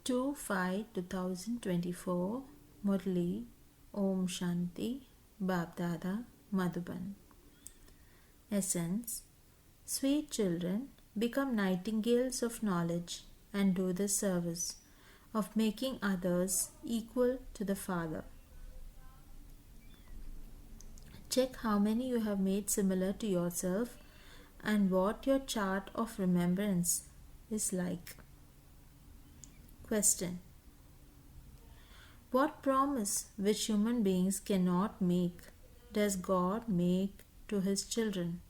2/5/2024 Murli Om Shanti Babdada Madhuban. Essence: Sweet children, become nightingales of knowledge and do the service of making others equal to the Father. Check how many you have made similar to yourself and what your chart of remembrance is like. Question: What promise which human beings cannot make does God make to His children?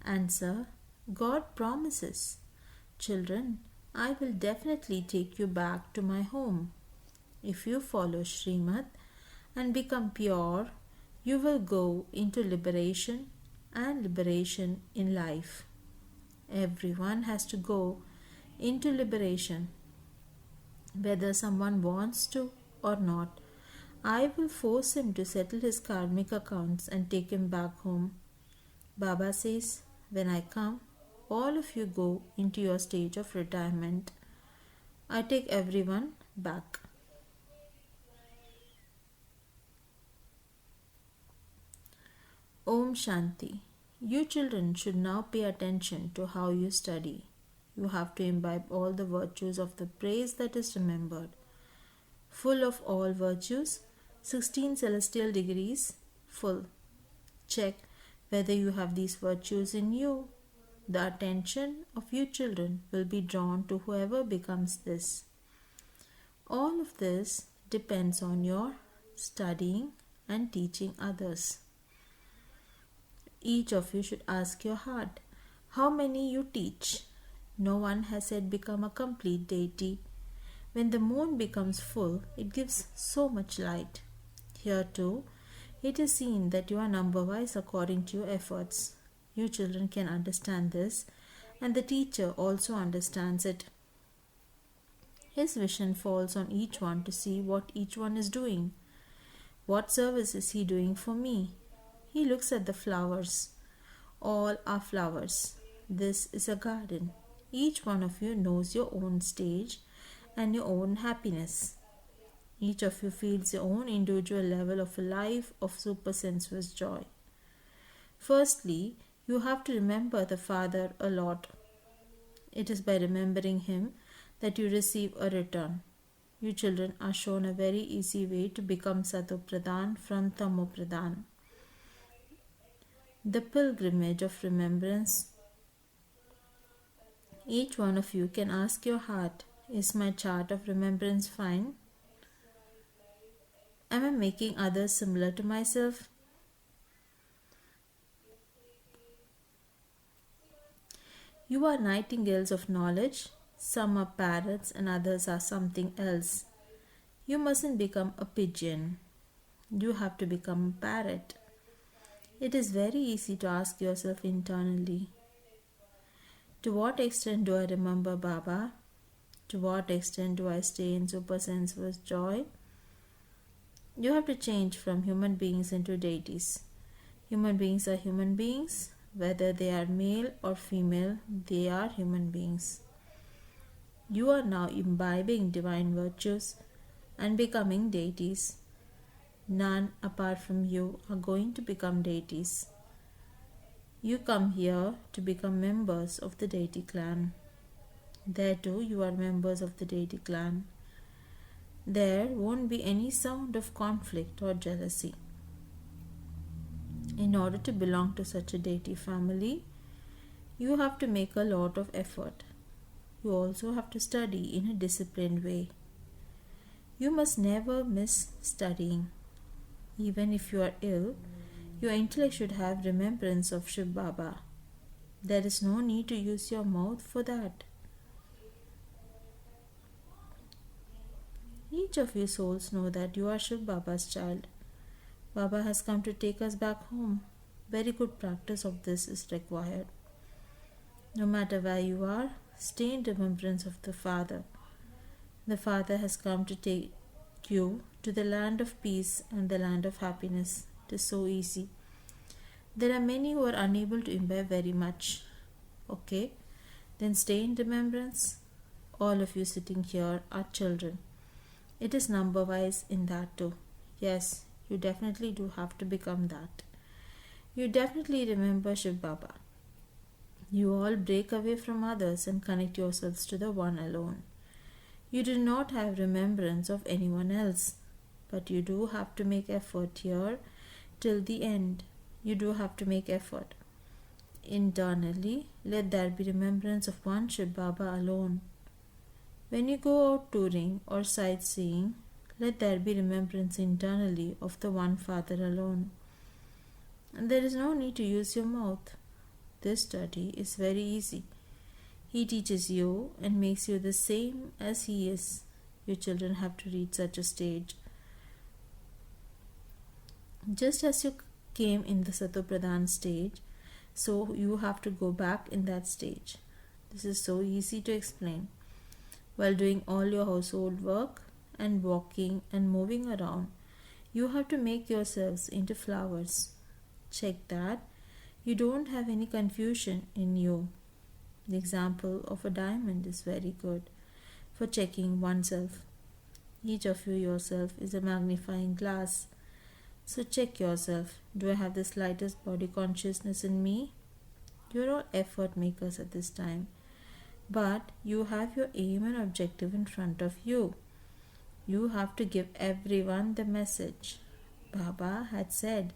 Answer: God promises, "Children, I will definitely take you back to my home. If you follow Srimad and become pure, you will go into liberation and liberation in life." Everyone has to go into liberation, whether someone wants to or not. I will force him to settle his karmic accounts and take him back home. Baba says, "When I come, all of you go into your stage of retirement. I take everyone back." Om Shanti. You children should now pay attention to how you study. You have to imbibe all the virtues of the praise that is remembered. Full of all virtues, 16 celestial degrees, full. Check whether you have these virtues in you. The attention of you children will be drawn to whoever becomes this. All of this depends on your studying and teaching others. Each of you should ask your heart, how many you teach. No one has yet become a complete deity. When the moon becomes full, it gives so much light. Here too, it is seen that you are number-wise according to your efforts. You children can understand this, and the teacher also understands it. His vision falls on each one to see what each one is doing. What service is he doing for me? He looks at the flowers. All are flowers. This is a garden. Each one of you knows your own stage and your own happiness. Each of you feels your own individual level of a life of supersensuous joy. Firstly, you have to remember the Father a lot. It is by remembering Him that you receive a return. You children are shown a very easy way to become Sato Pradhan from Tamo Pradhan. The pilgrimage of remembrance. Each one of you can ask your heart, is my chart of remembrance fine? Am I making others similar to myself? You are nightingales of knowledge. Some are parrots and others are something else. You mustn't become a pigeon. You have to become a parrot. It is very easy to ask yourself internally, to what extent do I remember Baba? To what extent do I stay in supersensuous joy? You have to change from human beings into deities. Human beings are human beings. Whether they are male or female, they are human beings. You are now imbibing divine virtues and becoming deities. None apart from you are going to become deities. You come here to become members of the deity clan. There too you are members of the deity clan. There won't be any sound of conflict or jealousy. In order to belong to such a deity family, you have to make a lot of effort. You also have to study in a disciplined way. You must never miss studying. Even if you are ill, your intellect should have remembrance of Shiv Baba. There is no need to use your mouth for that. Each of you souls know that you are Shiv Baba's child. Baba has come to take us back home. Very good practice of this is required. No matter where you are, stay in remembrance of the Father. The Father has come to take you to the land of peace and the land of happiness. It is so easy. There are many who are unable to imbibe very much. Okay, then stay in remembrance. All of you sitting here are children. It is number wise in that too. Yes, you definitely do have to become that. You definitely remember Shiv Baba. You all break away from others and connect yourselves to the one alone. You do not have remembrance of anyone else, but you do have to make effort here till the end. You do have to make effort. Internally, let there be remembrance of one Shiv Baba alone. When you go out touring or sightseeing, let there be remembrance internally of the one Father alone. And there is no need to use your mouth. This study is very easy. He teaches you and makes you the same as He is. Your children have to reach such a stage. Just as you came in the Satopradhan stage, so you have to go back in that stage. This is so easy to explain. While doing all your household work and walking and moving around, you have to make yourselves into flowers. Check that you don't have any confusion in you. The example of a diamond is very good for checking oneself. Each of you yourself is a magnifying glass. So check yourself. Do I have the slightest body consciousness in me? You're all effort makers at this time. But you have your aim and objective in front of you. You have to give everyone the message. Baba had said,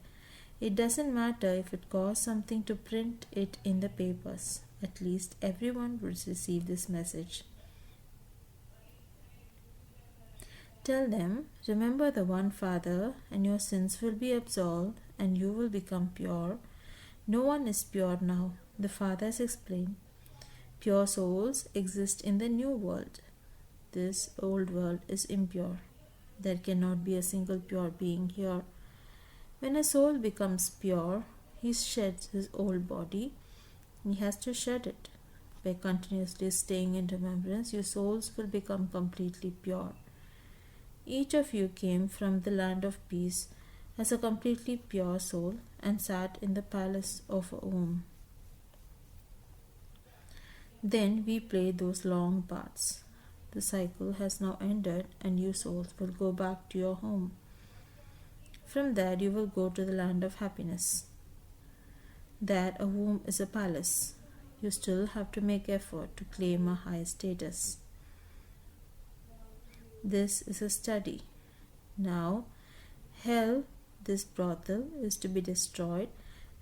it doesn't matter if it costs something to print it in the papers. At least everyone would receive this message. Tell them, remember the one Father, and your sins will be absolved and you will become pure. No one is pure now, the Father has explained. Pure souls exist in the new world. This old world is impure. There cannot be a single pure being here. When a soul becomes pure, he sheds his old body. He has to shed it. By continuously staying in remembrance, your souls will become completely pure. Each of you came from the land of peace as a completely pure soul and sat in the palace of Om. Then we played those long parts. The cycle has now ended and you souls will go back to your home. From there you will go to the land of happiness. There a home is a palace. You still have to make effort to claim a high status. This is a study. Now, hell, this brothel, is to be destroyed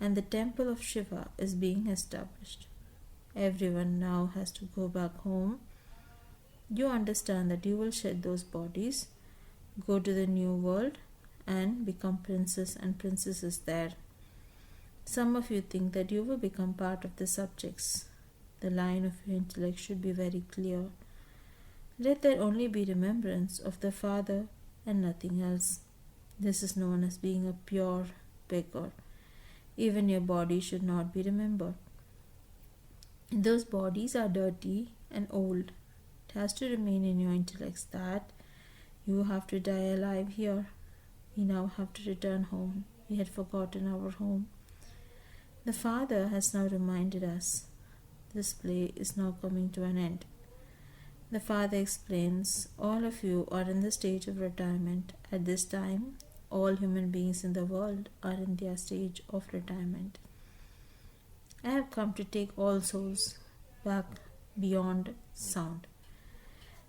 and the temple of Shiva is being established. Everyone now has to go back home. You understand that you will shed those bodies, go to the new world and become princes and princesses there. Some of you think that you will become part of the subjects. The line of your intellect should be very clear. Let there only be remembrance of the Father and nothing else. This is known as being a pure beggar. Even your body should not be remembered. Those bodies are dirty and old. It has to remain in your intellects that you have to die alive here. We now have to return home. We had forgotten our home. The Father has now reminded us. This play is now coming to an end. The Father explains, all of you are in the stage of retirement. At this time, all human beings in the world are in their stage of retirement. I have come to take all souls back beyond sound.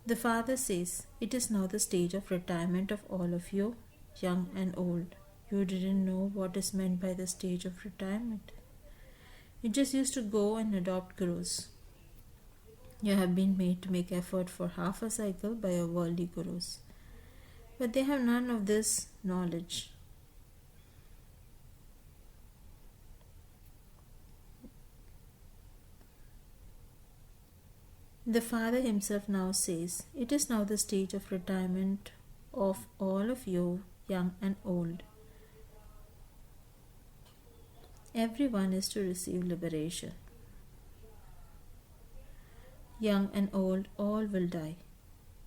The Father says, it is now the stage of retirement of all of you, young and old. You didn't know what is meant by the stage of retirement. You just used to go and adopt gurus. You have been made to make effort for half a cycle by your worldly gurus. But they have none of this knowledge. The Father himself now says, it is now the stage of retirement of all of you, young and old. Everyone is to receive liberation. Young and old, all will die.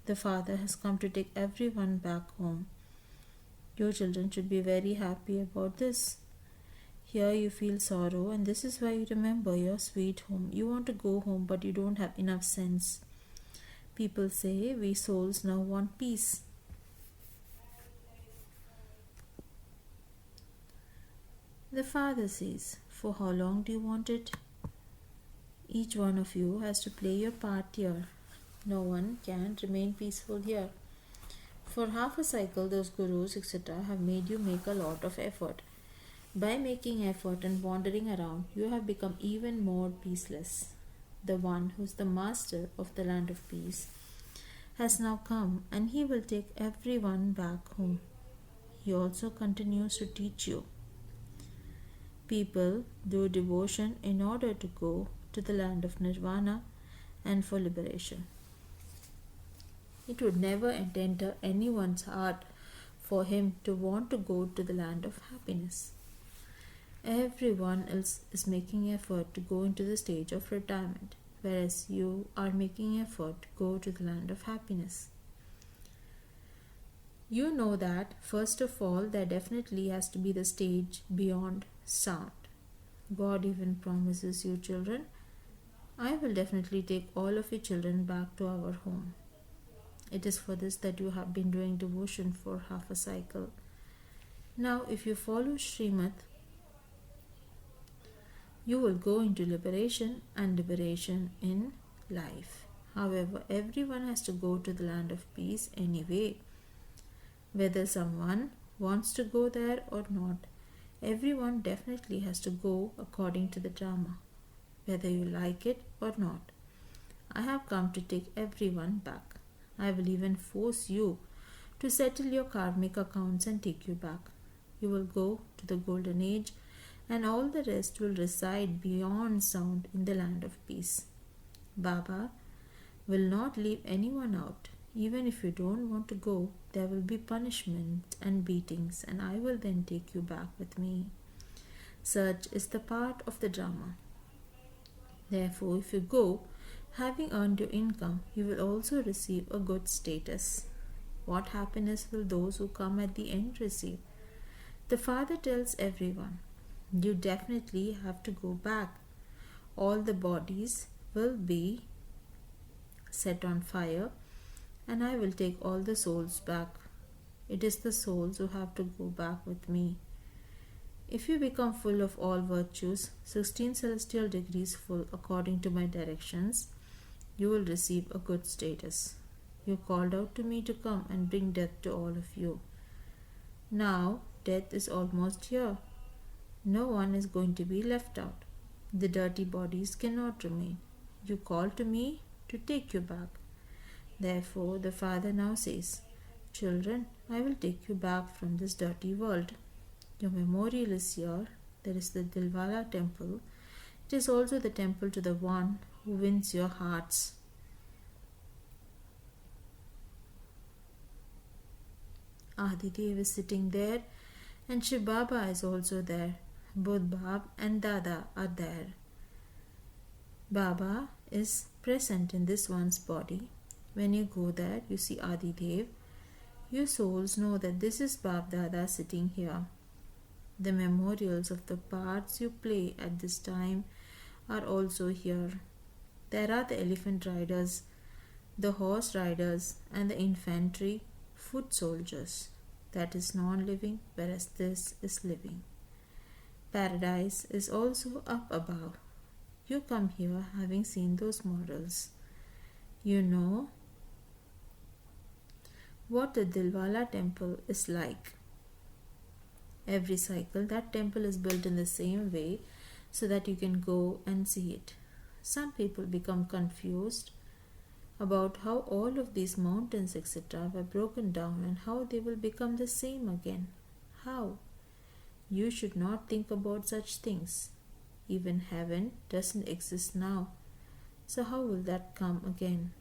The Father has come to take everyone back home. Your children should be very happy about this. Here you feel sorrow, and this is why you remember your sweet home. You want to go home, but you don't have enough sense. People say we souls now want peace. The Father says, for how long do you want it? Each one of you has to play your part here. No one can remain peaceful here. For half a cycle, those gurus, etc., have made you make a lot of effort. By making effort and wandering around, you have become even more peaceless. The one who is the master of the land of peace has now come, and he will take everyone back home. He also continues to teach you. People do devotion in order to go to the land of nirvana and for liberation. It would never enter anyone's heart for him to want to go to the land of happiness. Everyone else is making effort to go into the stage of retirement, whereas you are making effort to go to the land of happiness. You know that, first of all, there definitely has to be the stage beyond sound. God even promises you, children, I will definitely take all of your children back to our home. It is for this that you have been doing devotion for half a cycle. Now, if you follow Srimad, you will go into liberation and liberation in life. However, everyone has to go to the land of peace anyway. Whether someone wants to go there or not, everyone definitely has to go according to the drama, whether you like it or not. I have come to take everyone back. I will even force you to settle your karmic accounts and take you back. You will go to the golden age, and all the rest will reside beyond sound in the land of peace. Baba will not leave anyone out. Even if you don't want to go, there will be punishment and beatings, and I will then take you back with me. Such is the part of the drama. Therefore, if you go, having earned your income, you will also receive a good status. What happiness will those who come at the end receive? The Father tells everyone, you definitely have to go back. All the bodies will be set on fire, and I will take all the souls back. It is the souls who have to go back with me. If you become full of all virtues, 16 celestial degrees full according to my directions, you will receive a good status. You called out to me to come and bring death to all of you. Now, death is almost here. No one is going to be left out. The dirty bodies cannot remain. You called to me to take you back. Therefore, the Father now says, children, I will take you back from this dirty world. Your memorial is here. There is the Dilwala temple. It is also the temple to the one who wins your hearts. Adidev is sitting there, and Shiv Baba is also there. Both Bab and Dada are there. Baba is present in this one's body. When you go there, you see Adidev. You souls know that this is Bab Dada sitting here. The memorials of the parts you play at this time are also here. There are the elephant riders, the horse riders, and the infantry foot soldiers. That is non-living, whereas this is living. Paradise is also up above. You come here having seen those models. You know what the Dilwala temple is like. Every cycle, that temple is built in the same way so that you can go and see it. Some people become confused about how all of these mountains, etc., were broken down and how they will become the same again. How? You should not think about such things. Even heaven doesn't exist now. So how will that come again?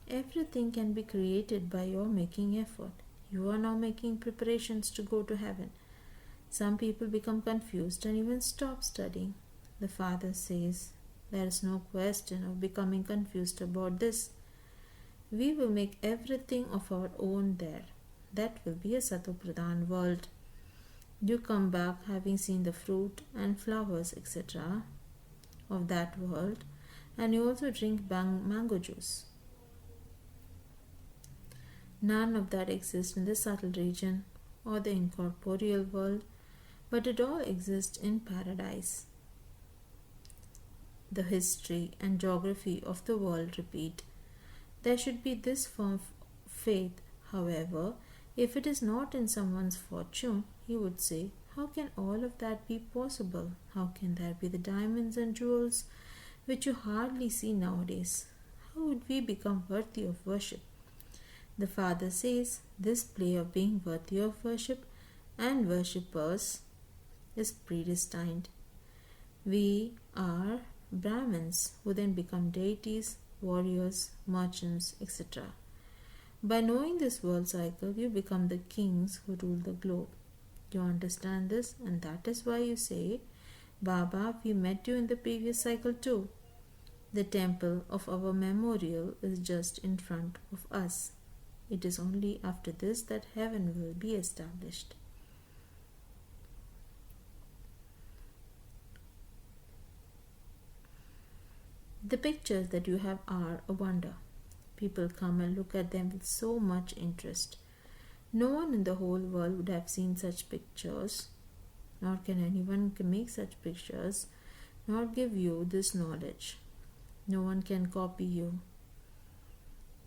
Everything can be created by your making effort. You are now making preparations to go to heaven. Some people become confused and even stop studying. The Father says, there is no question of becoming confused about this. We will make everything of our own there. That will be a Satopradhan world. You come back having seen the fruit and flowers, etc., of that world, and you also drink mango juice. None of that exists in the subtle region or the incorporeal world, but it all exists in paradise. The history and geography of the world repeat. There should be this firm faith, however, if it is not in someone's fortune, he would say, how can all of that be possible? How can there be the diamonds and jewels which you hardly see nowadays? How would we become worthy of worship? The Father says this play of being worthy of worship and worshippers is predestined. We are Brahmins who then become deities, warriors, merchants, etc. By knowing this world cycle, you become the kings who rule the globe. You understand this, and that is why you say, Baba, we met you in the previous cycle too. The temple of our memorial is just in front of us. It is only after this that heaven will be established. The pictures that you have are a wonder. People come and look at them with so much interest. No one in the whole world would have seen such pictures, nor can anyone make such pictures, nor give you this knowledge. No one can copy you.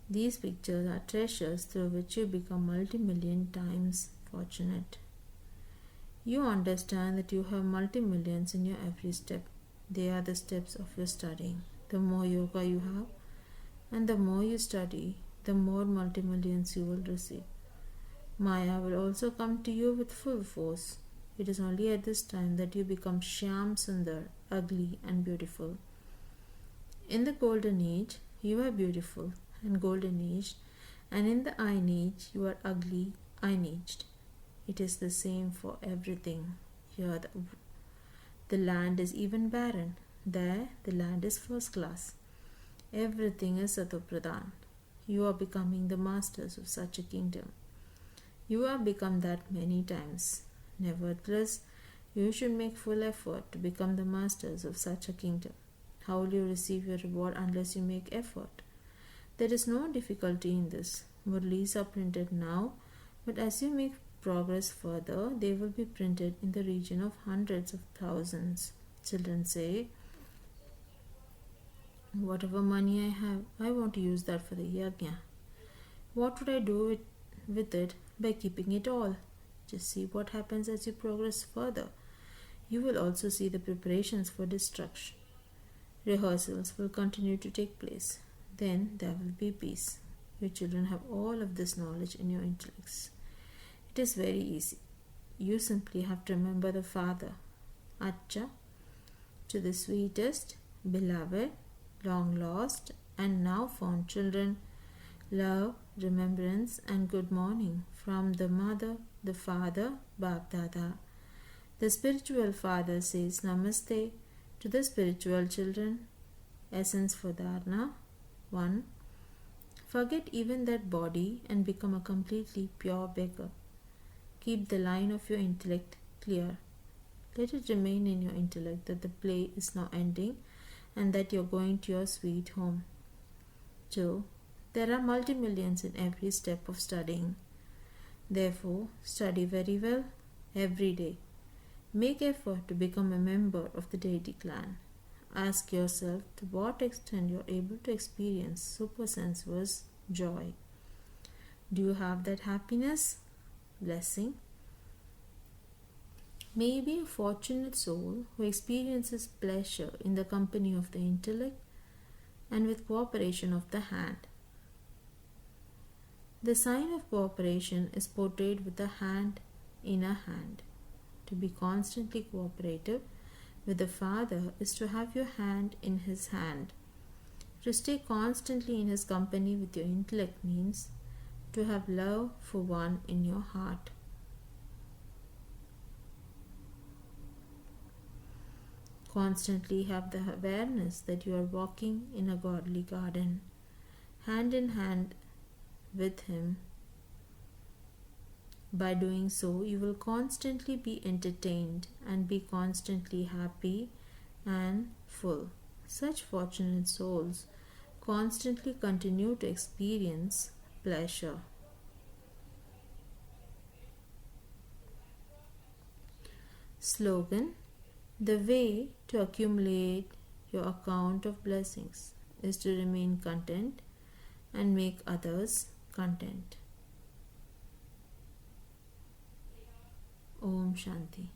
These pictures are treasures through which you become multi-million times fortunate. You understand that you have multi-millions in your every step. They are the steps of your studying. The more yoga you have, and the more you study, the more multi-millions you will receive. Maya will also come to you with full force. It is only at this time that you become Shyam Sundar, ugly and beautiful. In the golden age, you are beautiful and golden aged, and in the iron age, you are ugly, iron aged. It is the same for everything. Here, the land is even barren. There, the land is first class. Everything is Satopradhan. You are becoming the masters of such a kingdom. You have become that many times. Nevertheless, you should make full effort to become the masters of such a kingdom. How will you receive your reward unless you make effort? There is no difficulty in this. Murlis are printed now, but as you make progress further, they will be printed in the region of hundreds of thousands. Children say, whatever money I have, I want to use that for the yajna. What would I do with it by keeping it all? Just see what happens as you progress further. You will also see the preparations for destruction. Rehearsals will continue to take place. Then there will be peace. Your children have all of this knowledge in your intellects. It is very easy. You simply have to remember the Father. Acha, to the sweetest, beloved, long lost, and now found children, love, remembrance, and good morning from the Mother, the Father, Bab Dada. The spiritual father says Namaste to the spiritual children. Essence for Dharana. 1. Forget even that body and become a completely pure beggar. Keep the line of your intellect clear. Let it remain in your intellect that the play is now ending and that you are going to your sweet home. 2. There are multi-millions in every step of studying. Therefore, study very well every day. Make effort to become a member of the deity clan. Ask yourself to what extent you are able to experience supersensuous joy. Do you have that happiness? Blessing? May you be a fortunate soul who experiences pleasure in the company of the intellect and with cooperation of the hand. The sign of cooperation is portrayed with a hand in a hand. To be constantly cooperative with the Father is to have your hand in His hand. To stay constantly in His company with your intellect means to have love for one in your heart. Constantly have the awareness that you are walking in a godly garden, hand in hand with Him. By doing so, you will constantly be entertained and be constantly happy and full. Such fortunate souls constantly continue to experience pleasure. Slogan: the way to accumulate your account of blessings is to remain content and make others content. Om Shanti.